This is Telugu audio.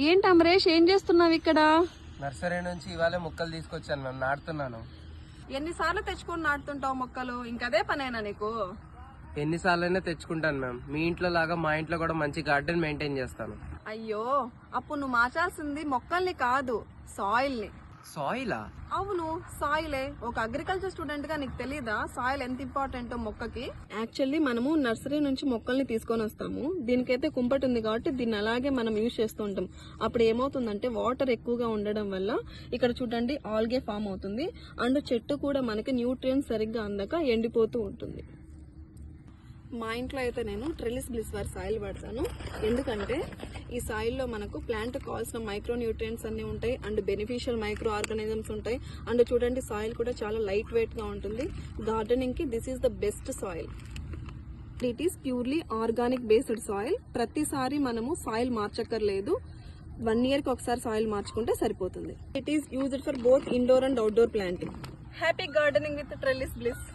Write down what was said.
ఏంటి అమరేష్, ఏం చేస్తున్నావు ఇక్కడ? నర్సరీ నుంచి ఇవాళ మొక్కలు తీసుకొచ్చాను మ్యామ్, నాటుతున్నాను. ఎన్నిసార్లు తెచ్చుకొని నాటుతుంటావు మొక్కలు? ఇంకదే పనేనా నీకు? ఎన్నిసార్లైనా తెచ్చుకుంటాను మ్యామ్. మీ ఇంట్లో లాగా మా ఇంట్లో కూడా మంచి గార్డెన్ మెయింటైన్ చేస్తాను. అయ్యో, అప్పుడు నువ్వు మార్చాల్సింది మొక్కల్ని కాదు, సాయిల్ ని. సాయిలా? అవును, సాయిలే. ఒక అగ్రికల్చర్ స్టూడెంట్ గా నీకు తెలీదా సాయిల్ ఎంత ఇంపార్టెంట్ మొక్కకి? యాక్చువల్లీ మనము నర్సరీ నుంచి మొక్కల్ని తీసుకొని వస్తాము. దీనికైతే కుంపటి ఉంది కాబట్టి దీన్ని అలాగే మనం యూజ్ చేస్తూ ఉంటాం. అప్పుడు ఏమవుతుందంటే వాటర్ ఎక్కువగా ఉండడం వల్ల ఇక్కడ చూడండి ఆల్గే ఫామ్ అవుతుంది. అండ్ చెట్టు కూడా మనకి న్యూట్రియన్స్ సరిగ్గా అందక ఎండిపోతూ ఉంటుంది. మా ఇంట్లో అయితే నేను ట్రెలిస్ బ్లిస్ వారి సాయిల్ వాడతాను. ఎందుకంటే ఈ సాయిల్లో మనకు ప్లాంట్ కావాల్సిన మైక్రో న్యూట్రియంట్స్ అన్ని ఉంటాయి అండ్ బెనిఫిషియల్ మైక్రో ఆర్గానిజమ్స్ ఉంటాయి. అండ్ చూడండి సాయిల్ కూడా చాలా లైట్ వెయిట్ గా ఉంటుంది. గార్డెనింగ్ కి this is the best soil. It is purely organic based soil. ప్రతిసారి మనము సాయిల్ మార్చక్కర్లేదు. 1 year కి ఒకసారి సాయిల్ మార్చుకుంటే సరిపోతుంది. It is used for both indoor and outdoor planting. Happy gardening with trellis bliss.